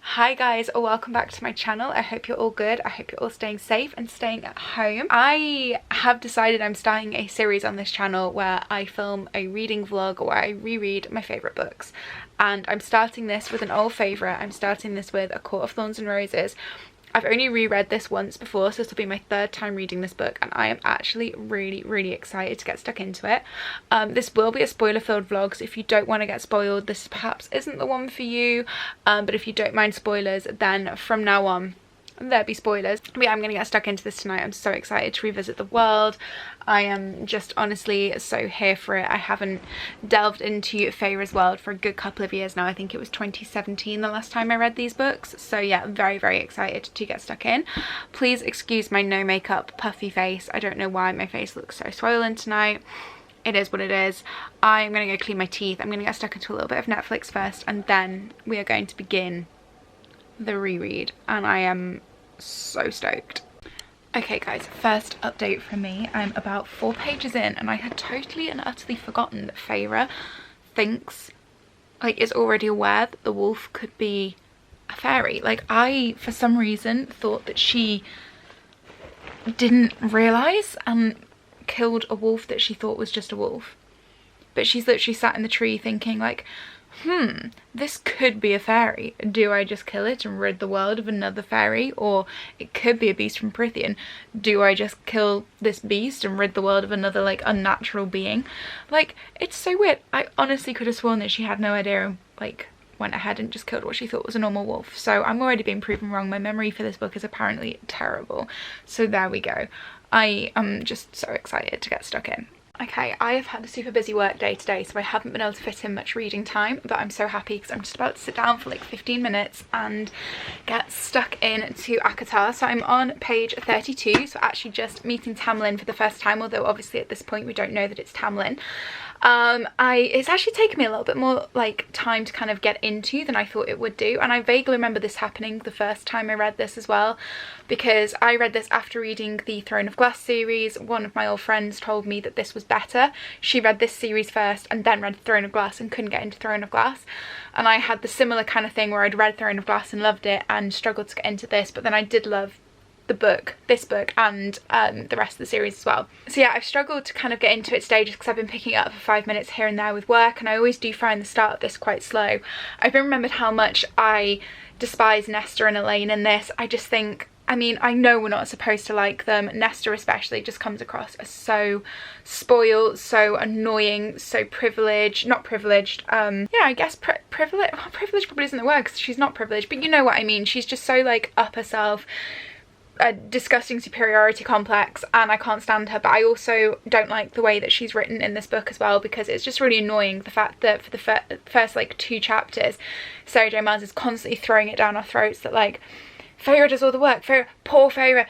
Hi guys, welcome back to my channel. I hope you're all good. I hope you're all staying safe and staying at home. I have decided I'm starting a series on this channel where I film a reading vlog where I reread my favourite books. And I'm starting this with an old favourite. I'm starting this with A Court of Thorns and Roses. I've only reread this once before, so this will be my third time reading this book, and I am actually really excited to get stuck into it. This will be a spoiler-filled vlog, so if you don't want to get spoiled, this perhaps isn't the one for you. But if you don't mind spoilers, then from now on, there'll be spoilers. But yeah, I'm gonna get stuck into this tonight. I'm so excited to revisit the world. I am just honestly so here for it. I haven't delved into Feyre's world for a good couple of years now. I think it was 2017 the last time I read these books. So yeah, very excited to get stuck in. Please excuse my no makeup puffy face. I don't know why my face looks so swollen tonight. It is what it is. I'm gonna go clean my teeth. I'm gonna get stuck into a little bit of Netflix first, and then we are going to begin the reread, and I am so stoked. Okay guys, first update from me. I'm about 4 pages in, and I had totally and utterly forgotten that Feyre thinks, like, is already aware that the wolf could be a fairy. Like, I for some reason thought that she didn't realise and killed a wolf that she thought was just a wolf, but she's literally sat in the tree thinking like, this could be a fairy. Do I just kill it and rid the world of another fairy? Or it could be a beast from Prythian. Do I just kill this beast and rid the world of another, like, unnatural being? Like, it's so weird. I honestly could have sworn that she had no idea and, like, went ahead and just killed what she thought was a normal wolf. So I'm already being proven wrong. My memory for this book is apparently terrible. So there we go. I am just so excited to get stuck in. Okay, I have had a super busy work day today, so I haven't been able to fit in much reading time, but I'm so happy because I'm just about to sit down for like 15 minutes and get stuck into acotar. So I'm on page 32, so actually just meeting Tamlin for the first time, although obviously at this point we don't know that it's Tamlin. It's actually taken me a little bit more like time to kind of get into than I thought it would do, and I vaguely remember this happening the first time I read this as well, because I read this after reading the Throne of Glass series. One of my old friends told me that this was better. She read this series first and then read Throne of Glass and couldn't get into Throne of Glass, and I had the similar kind of thing where I'd read Throne of Glass and loved it and struggled to get into this, but then I did love this book and the rest of the series as well. So yeah, I've struggled to kind of get into it stages because I've been picking it up for 5 minutes here and there with work, and I always do find the start of this quite slow. I've been remembered how much I despise Nesta and Elaine in this. I just think, I mean, I know we're not supposed to like them. Nesta especially just comes across as so spoiled, so annoying, so privileged, not privileged, yeah, I guess privileged, well, privileged probably isn't the word because she's not privileged, but you know what I mean. She's just so like up herself, a disgusting superiority complex, and I can't stand her. But I also don't like the way that she's written in this book as well, because it's just really annoying the fact that for the first like 2 chapters, Sarah J Maas is constantly throwing it down our throats that like, Feyre does all the work, poor Feyre,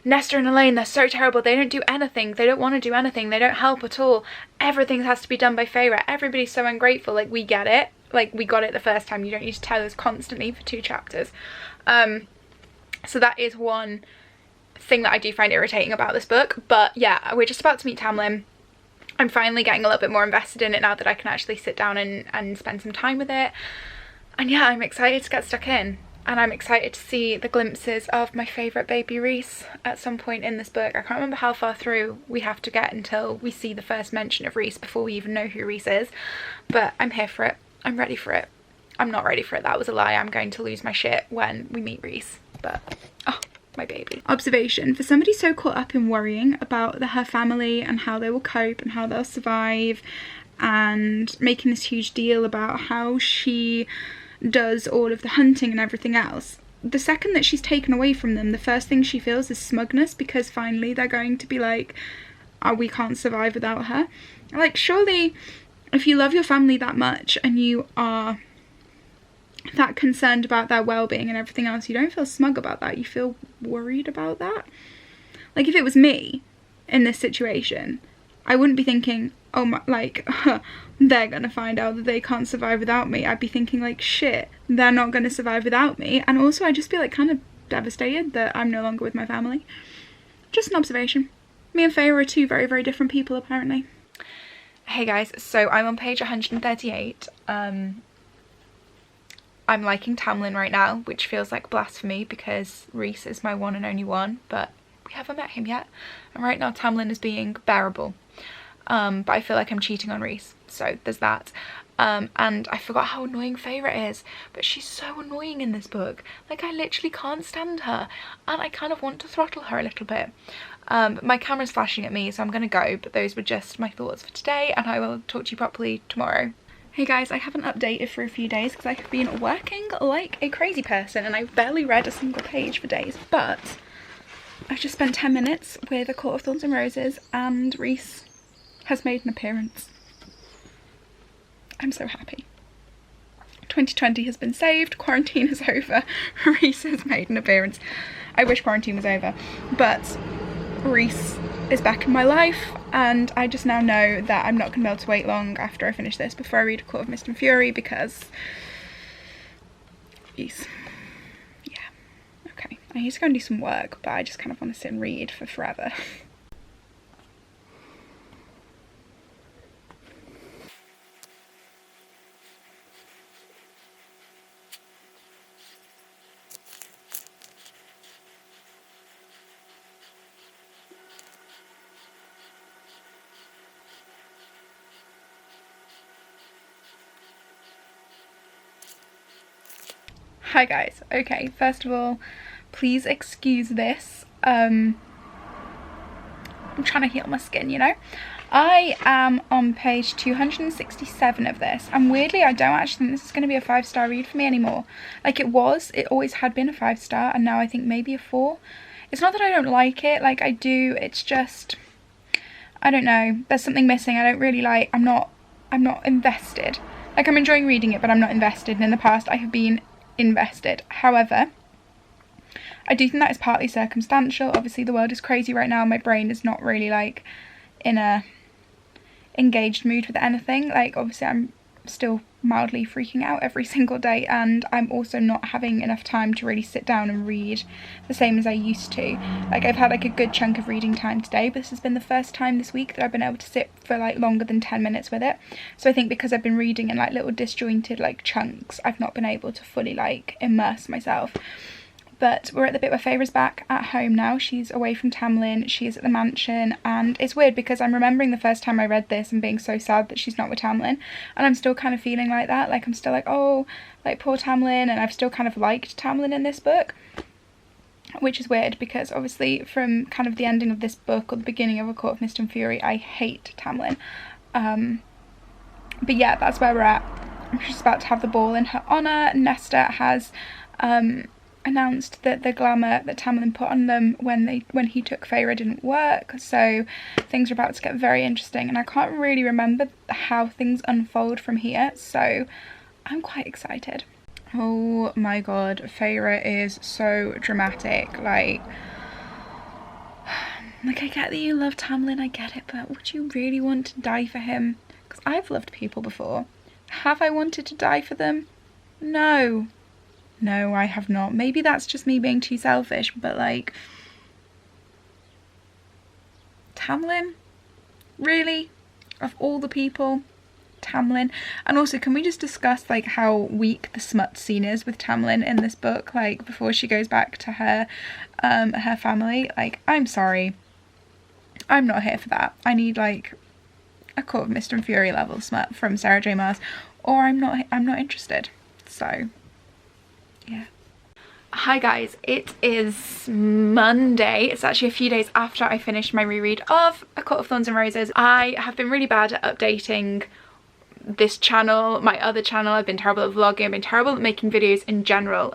Nesta and Elaine, they're so terrible, they don't do anything, they don't want to do anything, they don't help at all, everything has to be done by Feyre, everybody's so ungrateful. Like, we get it, like, we got it the first time, you don't need to tell us constantly for 2 chapters. So that is one thing that I do find irritating about this book. But yeah, we're just about to meet Tamlin. I'm finally getting a little bit more invested in it now that I can actually sit down and spend some time with it. And yeah, I'm excited to get stuck in. And I'm excited to see the glimpses of my favourite baby Rhys at some point in this book. I can't remember how far through we have to get until we see the first mention of Rhys before we even know who Rhys is. But I'm here for it. I'm ready for it. I'm not ready for it. That was a lie. I'm going to lose my shit when we meet Rhys. But, oh, my baby. Observation. For somebody so caught up in worrying about her family and how they will cope and how they'll survive, and making this huge deal about how she does all of the hunting and everything else, the second that she's taken away from them, the first thing she feels is smugness, because finally they're going to be like, oh, we can't survive without her. Like, surely if you love your family that much and you are that concerned about their well-being and everything else, you don't feel smug about that, you feel worried about that. Like, if it was me in this situation, I wouldn't be thinking, oh my, like, they're gonna find out that they can't survive without me. I'd be thinking like, shit, they're not gonna survive without me. And also I'd just be like kind of devastated that I'm no longer with my family. Just an observation. Me and Feyre are 2 very different people apparently. Hey guys, so I'm on page 138. I'm liking Tamlin right now, which feels like blasphemy because Rhys is my one and only one, but we haven't met him yet. And right now Tamlin is being bearable. But I feel like I'm cheating on Rhys, so there's that. And I forgot how annoying Feyre is, but she's so annoying in this book. Like, I literally can't stand her, and I kind of want to throttle her a little bit. My camera's flashing at me, so I'm gonna go, but those were just my thoughts for today, and I will talk to you properly tomorrow. Hey guys, I haven't updated for a few days because I have been working like a crazy person and I've barely read a single page for days, but I've just spent 10 minutes with A Court of Thorns and Roses and Rhys has made an appearance. I'm so happy. 2020 has been saved, quarantine is over, Rhys has made an appearance. I wish quarantine was over, but Rhys is back in my life, and I just now know that I'm not going to be able to wait long after I finish this before I read A Court of Mist and Fury, because Rhys, yeah, okay, I need to go and do some work, but I just kind of want to sit and read for forever. Hi guys, okay, first of all, please excuse this, I'm trying to heal my skin, you know. I am on page 267 of this, and weirdly I don't actually think this is going to be a 5-star read for me anymore. Like, it always had been a 5-star, and now I think maybe a 4. It's not that I don't like it, like I do, it's just, I don't know, there's something missing. I don't really like, I'm not invested. Like, I'm enjoying reading it, but I'm not invested, and in the past I have been invested. However, I do think that is partly circumstantial. Obviously the world is crazy right now, my brain is not really like in a engaged mood with anything. Like, obviously I'm still mildly freaking out every single day, and I'm also not having enough time to really sit down and read the same as I used to. Like, I've had like a good chunk of reading time today, but this has been the first time this week that I've been able to sit for like longer than 10 minutes with it. So I think because I've been reading in like little disjointed like chunks, I've not been able to fully like immerse myself. But we're at the bit where Feyre's back at home now. She's away from Tamlin, she's at the mansion, and it's weird because I'm remembering the first time I read this and being so sad that she's not with Tamlin, and I'm still kind of feeling like that. Like, I'm still like, oh, like poor Tamlin, and I've still kind of liked Tamlin in this book, which is weird because obviously from kind of the ending of this book or the beginning of A Court of Mist and Fury, I hate Tamlin. But yeah, that's where we're at. She's about to have the ball in her honour. Nesta has announced that the glamour that Tamlin put on them when he took Feyre didn't work, so things are about to get very interesting, and I can't really remember how things unfold from here, so I'm quite excited. Oh my god, Feyre is so dramatic. Like, I get that you love Tamlin, I get it, but would you really want to die for him? Because I've loved people before. Have I wanted to die for them? No. No, I have not. Maybe that's just me being too selfish, but like, Tamlin? Really? Of all the people? Tamlin? And also, can we just discuss like how weak the smut scene is with Tamlin in this book, like before she goes back to her family? Like, I'm sorry, I'm not here for that. I need like A Court of Mist and Fury level smut from Sarah J Maas, or I'm not interested. So yeah. Hi guys, it is Monday. It's actually a few days after I finished my reread of A Court of Thorns and Roses. I have been really bad at updating this channel, my other channel. I've been terrible at vlogging, I've been terrible at making videos in general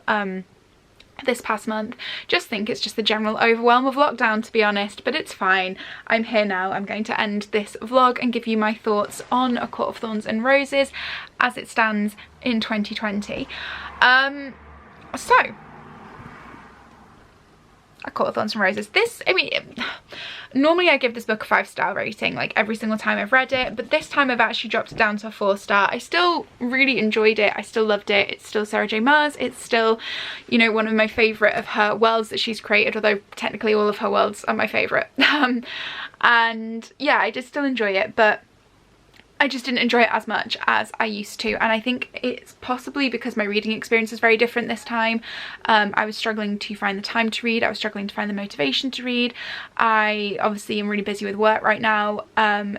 this past month. Just think it's just the general overwhelm of lockdown, to be honest, but it's fine. I'm here now. I'm going to end this vlog and give you my thoughts on A Court of Thorns and Roses as it stands in 2020. So, A Court of Thorns and Roses. This, I mean, normally I give this book a 5-star rating, like every single time I've read it, but this time I've actually dropped it down to a 4-star. I still really enjoyed it. I still loved it. It's still Sarah J Maas. It's still, you know, one of my favourite of her worlds that she's created, although technically all of her worlds are my favourite. And yeah, I just still enjoy it, but I just didn't enjoy it as much as I used to, and I think it's possibly because my reading experience is very different this time. I was struggling to find the time to read, I was struggling to find the motivation to read. I obviously am really busy with work right now,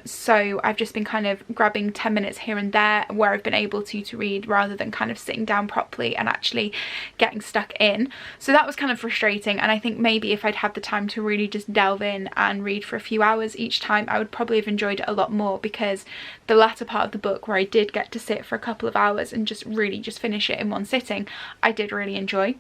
so I've just been kind of grabbing 10 minutes here and there where I've been able to read, rather than kind of sitting down properly and actually getting stuck in. So that was kind of frustrating, and I think maybe if I'd had the time to really just delve in and read for a few hours each time, I would probably have enjoyed it a lot more, because the latter part of the book, where I did get to sit for a couple of hours and just really just finish it in one sitting, I did really enjoy.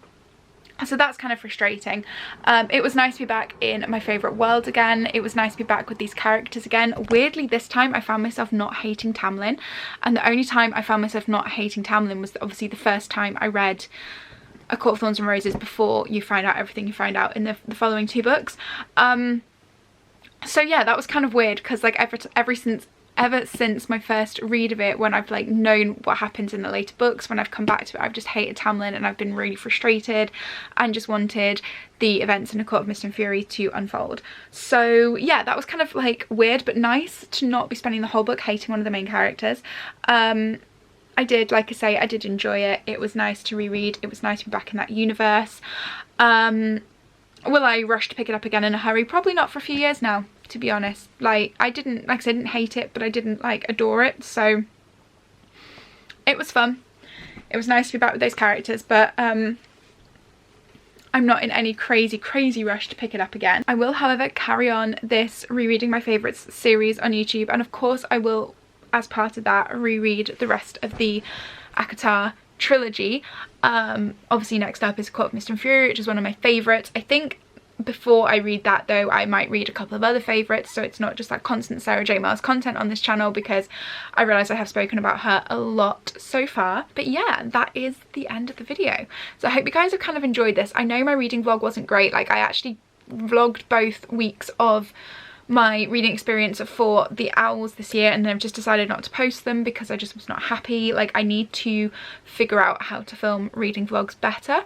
So that's kind of frustrating. It was nice to be back in my favourite world again. It was nice to be back with these characters again. Weirdly, this time I found myself not hating Tamlin, and the only time I found myself not hating Tamlin was obviously the first time I read A Court of Thorns and Roses, before you find out everything you find out in the following two books. So yeah, that was kind of weird, because like ever since my first read of it, when I've like known what happens in the later books, when I've come back to it, I've just hated Tamlin, and I've been really frustrated and just wanted the events in A Court of Mist and Fury to unfold. So yeah, that was kind of like weird but nice to not be spending the whole book hating one of the main characters. I did, like I say, I did enjoy it. It was nice to reread. It was nice to be back in that universe. Will I rush to pick it up again in a hurry? Probably not for a few years now, to be honest. Like, I didn't, like I said, I didn't hate it, but I didn't like adore it. So it was fun. It was nice to be back with those characters, but I'm not in any crazy rush to pick it up again. I will, however, carry on this Rereading My Favourites series on YouTube, and of course I will, as part of that, reread the rest of the acotar trilogy. Obviously next up is Court of Mist and Fury, which is one of my favourites. I think before I read that though, I might read a couple of other favourites, so it's not just like constant Sarah J Maas content on this channel, because I realise I have spoken about her a lot so far. But yeah, that is the end of the video. So I hope you guys have kind of enjoyed this. I know my reading vlog wasn't great. Like, I actually vlogged both weeks of my reading experience for the owls this year, and then I've just decided not to post them because I just was not happy. Like, I need to figure out how to film reading vlogs better.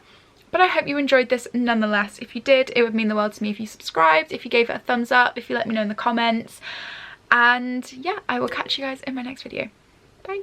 But I hope you enjoyed this nonetheless. If you did, it would mean the world to me if you subscribed, if you gave it a thumbs up, if you let me know in the comments. And yeah, I will catch you guys in my next video. Bye.